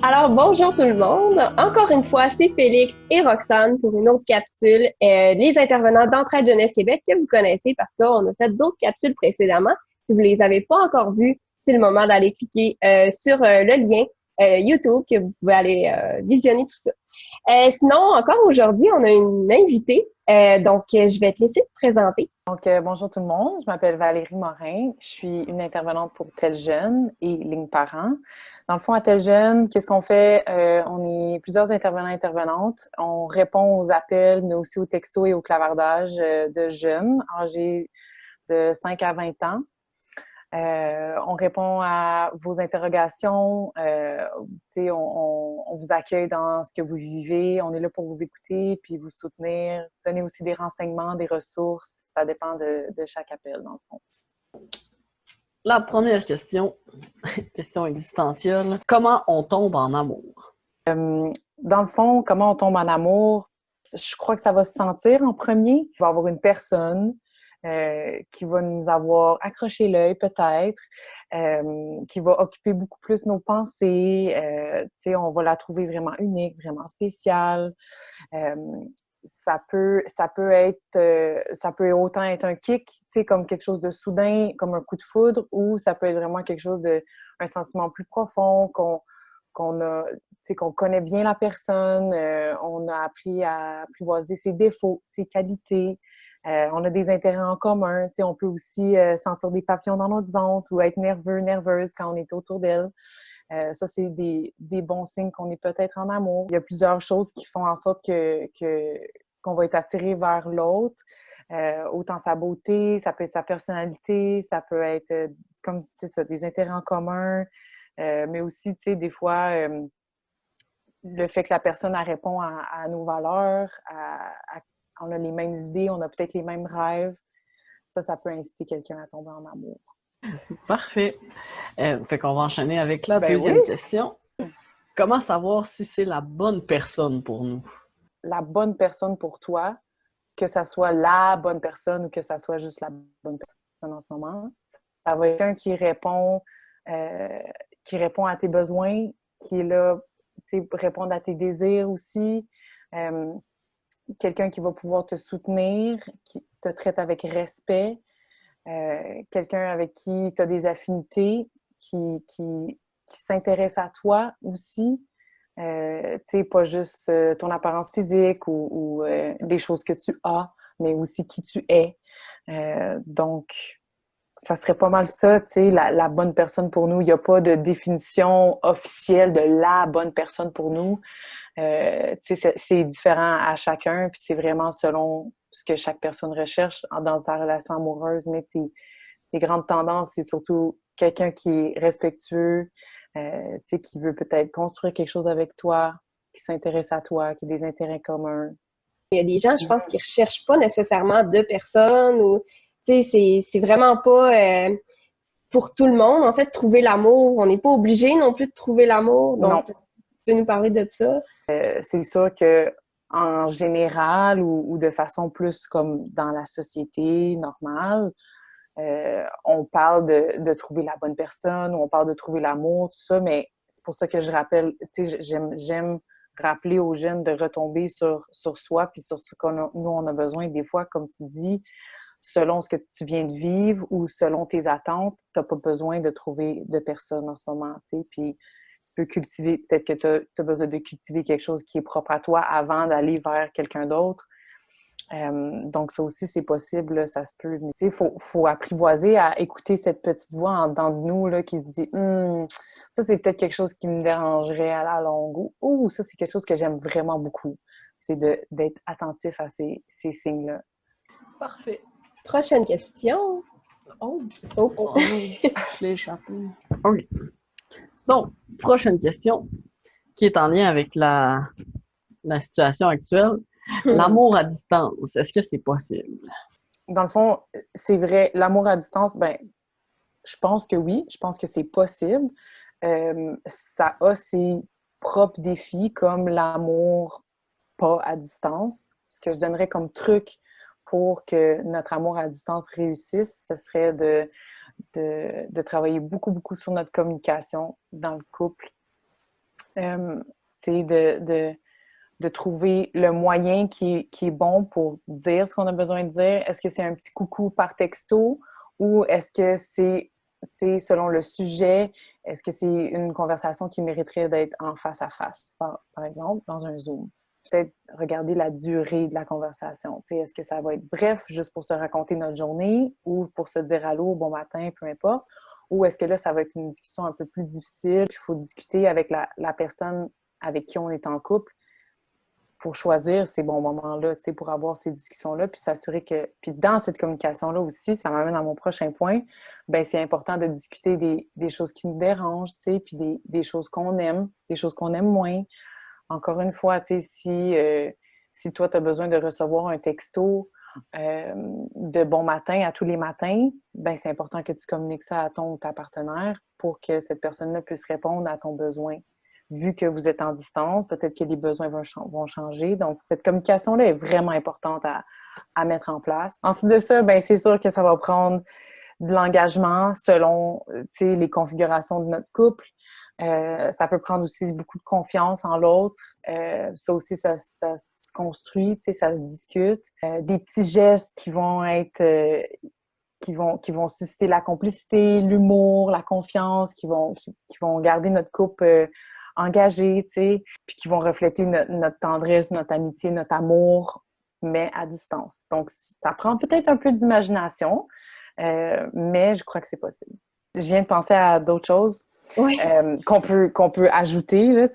Alors, bonjour tout le monde. Encore une fois, c'est Félix et Roxane pour une autre capsule, les intervenants d'Entraide Jeunesse Québec que vous connaissez parce qu'on a fait d'autres capsules précédemment. Si vous les avez pas encore vues, c'est le moment d'aller cliquer sur le lien YouTube que vous pouvez aller visionner tout ça. Sinon, encore aujourd'hui, on a une invitée, donc je vais te laisser te présenter. Donc, bonjour tout le monde, je m'appelle Valérie Morin, je suis une intervenante pour Tel Jeune et Ligne Parents. Dans le fond, à Tel Jeune, qu'est-ce qu'on fait? On est plusieurs intervenants et intervenantes. On répond aux appels, mais aussi aux textos et au clavardage de jeunes âgés de 5 à 20 ans. On répond à vos interrogations, on vous accueille dans ce que vous vivez, on est là pour vous écouter puis vous soutenir, donner aussi des renseignements, des ressources, ça dépend de chaque appel dans le fond. La première question, question existentielle, comment on tombe en amour? Dans le fond, comment on tombe en amour? Je crois que ça va se sentir en premier. Il va y avoir une personne qui va nous avoir accroché l'œil peut-être, qui va occuper beaucoup plus nos pensées. On va la trouver vraiment unique, vraiment spéciale. Ça peut autant être un kick, comme quelque chose de soudain, comme un coup de foudre, ou ça peut être vraiment quelque chose un sentiment plus profond, qu'on connaît bien la personne, on a appris à apprivoiser ses défauts, ses qualités, on a des intérêts en commun, on peut aussi sentir des papillons dans notre ventre ou être nerveux, nerveuse quand on est autour d'elle. Ça, c'est des bons signes qu'on est peut-être en amour. Il y a plusieurs choses qui font en sorte qu'on va être attiré vers l'autre. Autant sa beauté, ça peut être sa personnalité, ça peut être comme ça, des intérêts en commun, mais aussi, des fois, le fait que la personne elle répond à nos valeurs, on a les mêmes idées, on a peut-être les mêmes rêves. Ça peut inciter quelqu'un à tomber en amour. Parfait. Fait qu'on va enchaîner avec la deuxième question. Comment savoir si c'est la bonne personne pour nous? La bonne personne pour toi, que ça soit la bonne personne ou que ça soit juste la bonne personne en ce moment, ça va être quelqu'un qui répond à tes besoins, qui est là pour répondre à tes désirs aussi. Quelqu'un qui va pouvoir te soutenir, qui te traite avec respect, quelqu'un avec qui tu as des affinités, qui s'intéresse à toi aussi. Pas juste ton apparence physique ou les choses que tu as, mais aussi qui tu es. Donc, ça serait pas mal ça, la bonne personne pour nous. Il n'y a pas de définition officielle de la bonne personne pour nous. C'est différent à chacun, puis c'est vraiment selon ce que chaque personne recherche dans sa relation amoureuse. Mais les grandes tendances, c'est surtout quelqu'un qui est respectueux, qui veut peut-être construire quelque chose avec toi, qui s'intéresse à toi, qui a des intérêts communs. Il y a des gens, je pense, qui ne recherchent pas nécessairement deux personnes ou, c'est vraiment pas pour tout le monde. En fait, trouver l'amour, on n'est pas obligé non plus de trouver l'amour. Donc, tu peux nous parler de ça? C'est sûr que en général ou de façon plus comme dans la société normale, on parle de trouver la bonne personne ou on parle de trouver l'amour, tout ça, mais c'est pour ça que je rappelle, j'aime rappeler aux jeunes de retomber sur soi puis sur ce nous, on a besoin. Des fois, comme tu dis, selon ce que tu viens de vivre ou selon tes attentes, tu n'as pas besoin de trouver de personne en ce moment, puis tu peux cultiver, peut-être que tu as besoin de cultiver quelque chose qui est propre à toi avant d'aller vers quelqu'un d'autre. Donc, ça aussi, c'est possible, là, ça se peut. Mais tu sais, faut apprivoiser à écouter cette petite voix en dedans de nous là, qui se dit ça, c'est peut-être quelque chose qui me dérangerait à la longue. Ou ça, c'est quelque chose que j'aime vraiment beaucoup. C'est d'être attentif à ces signes-là. Parfait. Prochaine question. Oh, je l'ai échappé. OK. Donc, prochaine question, qui est en lien avec la situation actuelle. L'amour à distance, est-ce que c'est possible? Dans le fond, c'est vrai, l'amour à distance, ben, je pense que oui, je pense que c'est possible. Ça a ses propres défis, comme l'amour pas à distance. Ce que je donnerais comme truc pour que notre amour à distance réussisse, ce serait de travailler beaucoup, beaucoup sur notre communication dans le couple. C'est de trouver le moyen qui est bon pour dire ce qu'on a besoin de dire. Est-ce que c'est un petit coucou par texto ou est-ce que c'est, selon le sujet, est-ce que c'est une conversation qui mériterait d'être en face à face, par exemple, dans un Zoom? Peut-être regarder la durée de la conversation. Est-ce que ça va être bref, juste pour se raconter notre journée ou pour se dire allô, bon matin, peu importe? Ou est-ce que là, ça va être une discussion un peu plus difficile, puis il faut discuter avec la personne avec qui on est en couple pour choisir ces bons moments-là, pour avoir ces discussions-là, puis s'assurer que... Puis dans cette communication-là aussi, ça m'amène à mon prochain point, bien, c'est important de discuter des choses qui nous dérangent, puis des choses qu'on aime, des choses qu'on aime moins. Encore une fois, si toi, tu as besoin de recevoir un texto de bon matin à tous les matins, bien, c'est important que tu communiques ça à ton ou ta partenaire pour que cette personne-là puisse répondre à ton besoin. Vu que vous êtes en distance, peut-être que les besoins vont changer. Donc, cette communication-là est vraiment importante à mettre en place. Ensuite de ça, bien, c'est sûr que ça va prendre de l'engagement selon les configurations de notre couple. Ça peut prendre aussi beaucoup de confiance en l'autre. Ça aussi, ça se construit, ça se discute. Des petits gestes qui vont être... qui vont susciter la complicité, l'humour, la confiance, qui vont garder notre couple engagé, puis qui vont refléter notre tendresse, notre amitié, notre amour, mais à distance. Donc, ça prend peut-être un peu d'imagination, mais je crois que c'est possible. Je viens de penser à d'autres choses qu'on peut ajouter, là,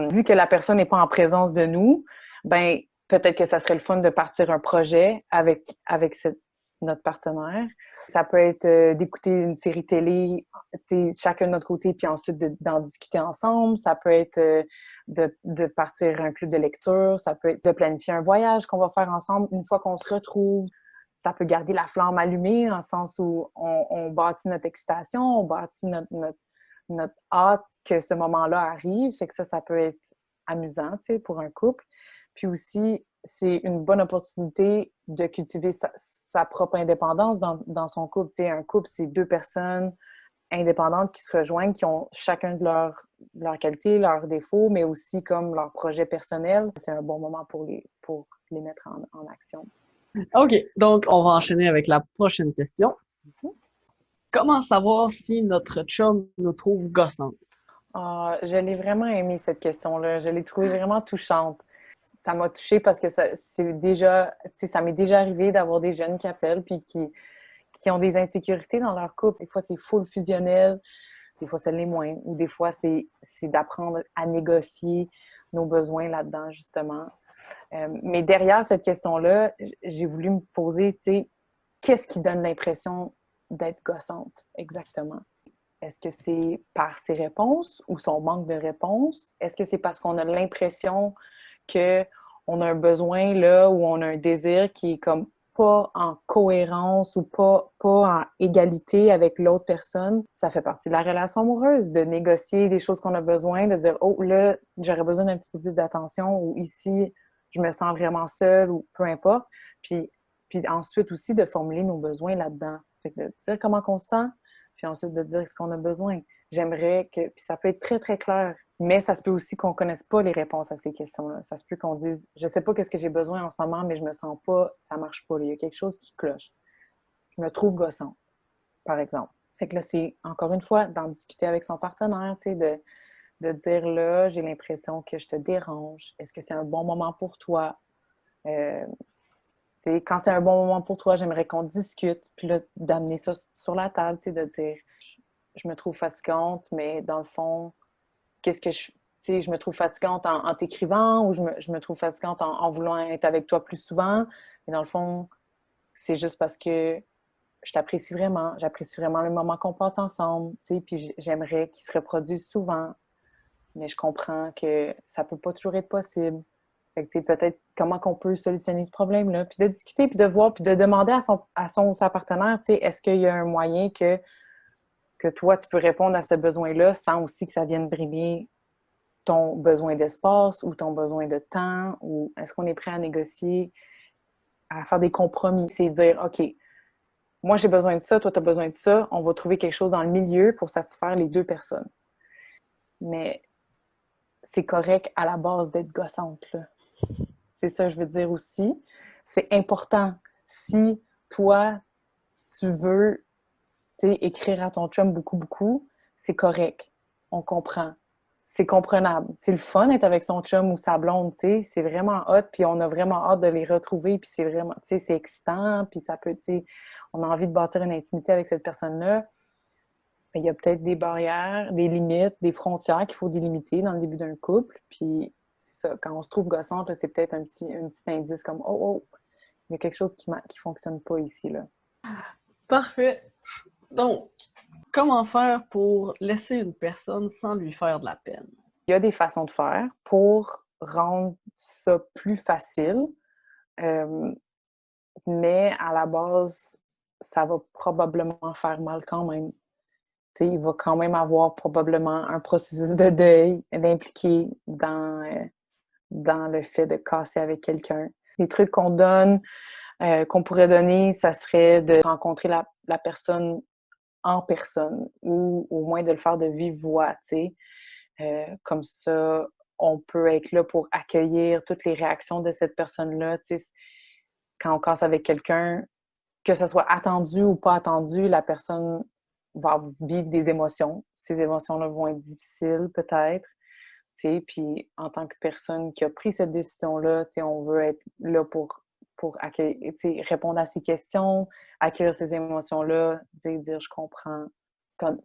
vu que la personne n'est pas en présence de nous, ben peut-être que ça serait le fun de partir un projet avec notre partenaire. Ça peut être d'écouter une série télé, chacun de notre côté, puis ensuite d'en discuter ensemble. Ça peut être de partir un club de lecture. Ça peut être de planifier un voyage qu'on va faire ensemble une fois qu'on se retrouve. Ça peut garder la flamme allumée, dans le sens où on bâtit notre excitation, on bâtit notre hâte que ce moment-là arrive. Fait que ça peut être amusant, pour un couple. Puis aussi, c'est une bonne opportunité de cultiver sa propre indépendance dans son couple. Un couple, c'est deux personnes indépendantes qui se rejoignent, qui ont chacun de leurs qualités, leurs défauts, mais aussi comme leurs projets personnels. C'est un bon moment pour les mettre en action. OK, donc on va enchaîner avec la prochaine question. Comment savoir si notre chum nous trouve gossante? Je l'ai vraiment aimé, cette question-là. Je l'ai trouvée vraiment touchante. Ça m'a touchée parce que ça m'est déjà arrivé d'avoir des jeunes qui appellent puis qui ont des insécurités dans leur couple. Des fois, c'est full fusionnel, des fois, ça l'est moins. Ou des fois, c'est d'apprendre à négocier nos besoins là-dedans, justement. Mais derrière cette question-là, j'ai voulu me poser, qu'est-ce qui donne l'impression d'être gossante, exactement? Est-ce que c'est par ses réponses ou son manque de réponses? Est-ce que c'est parce qu'on a l'impression qu'on a un besoin là ou on a un désir qui est comme pas en cohérence ou pas en égalité avec l'autre personne? Ça fait partie de la relation amoureuse, de négocier des choses qu'on a besoin, de dire « Oh, là, j'aurais besoin d'un petit peu plus d'attention » ou « Ici, je me sens vraiment seule » ou peu importe. Puis ensuite aussi de formuler nos besoins là-dedans. Fait que de dire comment on se sent, puis ensuite de dire ce qu'on a besoin. J'aimerais que... Puis ça peut être très, très clair, mais ça se peut aussi qu'on ne connaisse pas les réponses à ces questions-là. Ça se peut qu'on dise « Je ne sais pas qu'est-ce que j'ai besoin en ce moment, mais je me sens pas, ça ne marche pas. Il y a quelque chose qui cloche. Je me trouve gossante, par exemple. » Fait que là, c'est, encore une fois, d'en discuter avec son partenaire, tu sais, de dire là, j'ai l'impression que je te dérange. Est-ce que c'est un bon moment pour toi? Quand c'est un bon moment pour toi, j'aimerais qu'on discute, puis là, d'amener ça sur la table, tu sais, de dire je me trouve fatigante, mais dans le fond, qu'est-ce que je me trouve fatigante en t'écrivant ou je me trouve fatigante en voulant être avec toi plus souvent. Mais dans le fond, c'est juste parce que je t'apprécie vraiment, j'apprécie vraiment le moment qu'on passe ensemble, tu sais, puis j'aimerais qu'il se reproduise souvent, mais je comprends que ça peut pas toujours être possible. Fait que, peut-être comment qu'on peut solutionner ce problème-là, puis de discuter, puis de voir, puis de demander à sa partenaire, est-ce qu'il y a un moyen que toi, tu peux répondre à ce besoin-là sans aussi que ça vienne brimer ton besoin d'espace ou ton besoin de temps, ou est-ce qu'on est prêt à négocier, à faire des compromis? C'est dire, OK, moi, j'ai besoin de ça, toi, tu as besoin de ça. On va trouver quelque chose dans le milieu pour satisfaire les deux personnes. Mais c'est correct à la base d'être gossante, là. C'est ça que je veux dire aussi. C'est important. Si toi, tu veux, tu sais, écrire à ton chum beaucoup, beaucoup, c'est correct. On comprend. C'est comprenable. C'est le fun d'être avec son chum ou sa blonde, tu sais. C'est vraiment hot, puis on a vraiment hâte de les retrouver, puis c'est vraiment, tu sais, c'est excitant, puis ça peut, tu sais, on a envie de bâtir une intimité avec cette personne-là. Mais il y a peut-être des barrières, des limites, des frontières qu'il faut délimiter dans le début d'un couple, puis c'est ça. Quand on se trouve gossante, là, c'est peut-être un petit indice comme « Oh, oh, il y a quelque chose qui fonctionne pas ici, là. » Parfait. Donc, comment faire pour laisser une personne sans lui faire de la peine? Il y a des façons de faire pour rendre ça plus facile, mais à la base, ça va probablement faire mal quand même. T'sais, il va quand même avoir probablement un processus de deuil d'impliquer dans le fait de casser avec quelqu'un. Les trucs qu'on donne, qu'on pourrait donner, ça serait de rencontrer la personne en personne ou au moins de le faire de vive voix, tu sais. Comme ça, on peut être là pour accueillir toutes les réactions de cette personne-là. Tu sais, quand on casse avec quelqu'un, que ce soit attendu ou pas attendu, la personne va vivre des émotions. Ces émotions-là vont être difficiles, peut-être. Tu sais, puis en tant que personne qui a pris cette décision-là, tu sais, on veut être là pour accueillir, tu sais, répondre à ses questions, accueillir ces émotions-là, tu sais, dire je comprends.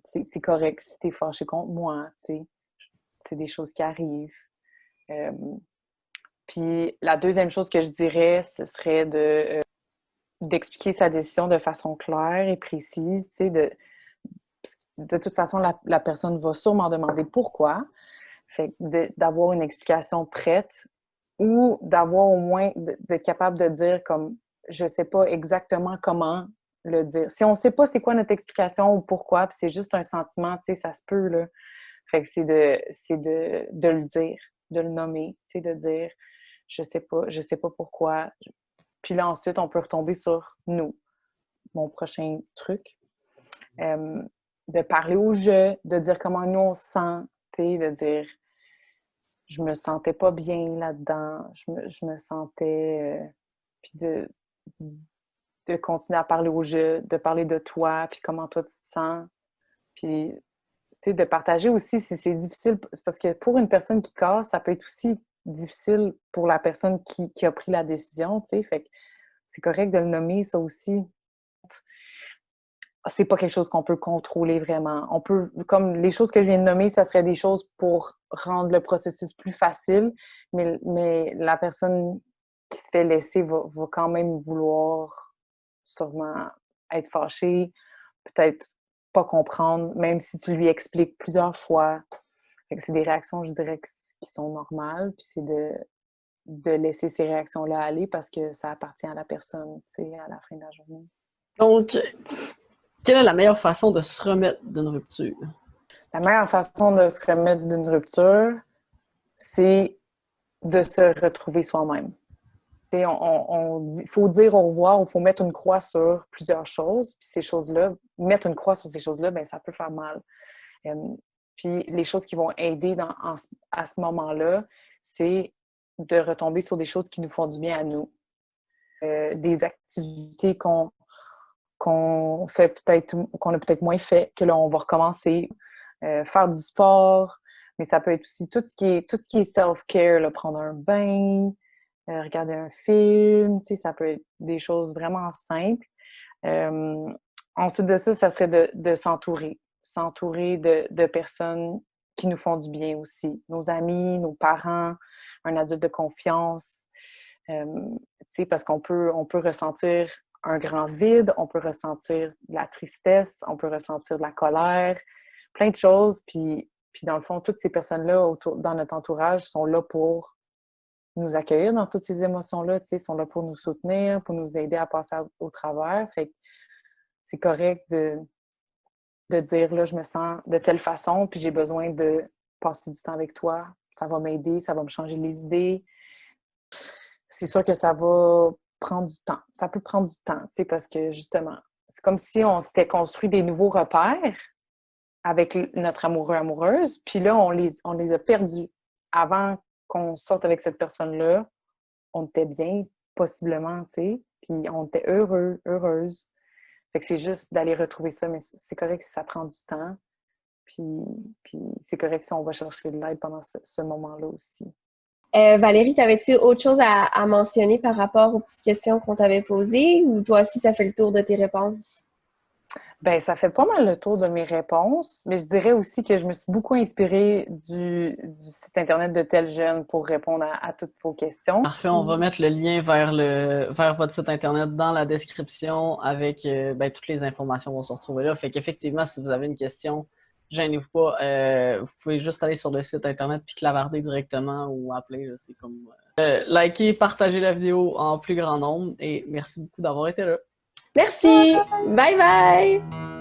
C'est correct si t'es fâché contre moi, tu sais. C'est des choses qui arrivent. Puis la deuxième chose que je dirais, ce serait d'expliquer sa décision de façon claire et précise. Tu sais, de toute façon, la personne va sûrement demander pourquoi. Fait que d'avoir une explication prête ou d'avoir au moins d'être capable de dire comme je sais pas exactement comment le dire. Si on sait pas c'est quoi notre explication ou pourquoi, puis c'est juste un sentiment, tu sais, ça se peut, là. Fait que c'est de le dire, de le nommer, tu sais, de dire je sais pas pourquoi. Puis là, ensuite, on peut retomber sur nous, mon prochain truc. De parler au jeu, de dire comment nous on se sent, tu sais, de dire je me sentais pas bien là-dedans, je me sentais. Puis de continuer à parler au jeu, de parler de toi, puis comment toi tu te sens. Puis de partager aussi si c'est difficile, parce que pour une personne qui casse, ça peut être aussi difficile pour la personne qui a pris la décision, tu sais, fait que c'est correct de le nommer, ça aussi. C'est pas quelque chose qu'on peut contrôler vraiment. On peut, comme les choses que je viens de nommer, ça serait des choses pour rendre le processus plus facile, mais la personne qui se fait laisser va quand même vouloir sûrement être fâchée, peut-être pas comprendre, même si tu lui expliques plusieurs fois. Fait que c'est des réactions, je dirais, qui sont normales, puis c'est de laisser ces réactions-là aller parce que ça appartient à la personne, tu sais, à la fin de la journée. Donc, quelle est la meilleure façon de se remettre d'une rupture? La meilleure façon de se remettre d'une rupture, c'est de se retrouver soi-même. Il faut dire au revoir, il faut mettre une croix sur plusieurs choses. Puis ces choses-là, mettre une croix sur ces choses-là, bien, ça peut faire mal. Puis les choses qui vont aider à ce moment-là, c'est de retomber sur des choses qui nous font du bien à nous. Des activités qu'on fait peut-être, qu'on a peut-être moins fait, que là, on va recommencer. Faire du sport, mais ça peut être aussi tout ce qui est self-care, là, prendre un bain, regarder un film, tu sais, ça peut être des choses vraiment simples. Ensuite de ça, ça serait de s'entourer. S'entourer de personnes qui nous font du bien aussi. Nos amis, nos parents, un adulte de confiance. Tu sais, parce on peut ressentir un grand vide, on peut ressentir de la tristesse, on peut ressentir de la colère, plein de choses. Puis dans le fond, toutes ces personnes-là dans notre entourage sont là pour nous accueillir dans toutes ces émotions-là, tu sais, sont là pour nous soutenir, pour nous aider à passer au travers. Fait que c'est correct de dire, là, je me sens de telle façon, puis j'ai besoin de passer du temps avec toi. Ça va m'aider, ça va me changer les idées. C'est sûr que ça va prendre du temps. Ça peut prendre du temps, tu sais, parce que justement, c'est comme si on s'était construit des nouveaux repères avec notre amoureux, amoureuse, puis là, on les a perdus. Avant qu'on sorte avec cette personne-là, on était bien, possiblement, tu sais, puis on était heureux, heureuse. Fait que c'est juste d'aller retrouver ça, mais c'est correct si ça prend du temps, puis c'est correct si on va chercher de l'aide pendant ce moment-là aussi. Valérie, t'avais-tu autre chose à mentionner par rapport aux petites questions qu'on t'avait posées ou toi aussi, ça fait le tour de tes réponses? Bien, ça fait pas mal le tour de mes réponses, mais je dirais aussi que je me suis beaucoup inspirée du site Internet de Tel Jeune pour répondre à toutes vos questions. Parfait, on va mettre le lien vers votre site Internet dans la description avec toutes les informations vont se retrouver là. Fait qu'effectivement, si vous avez une question, gênez-vous pas. Vous pouvez juste aller sur le site Internet puis clavarder directement ou appeler. C'est comme likez, partagez la vidéo en plus grand nombre et merci beaucoup d'avoir été là. Merci! Bye bye!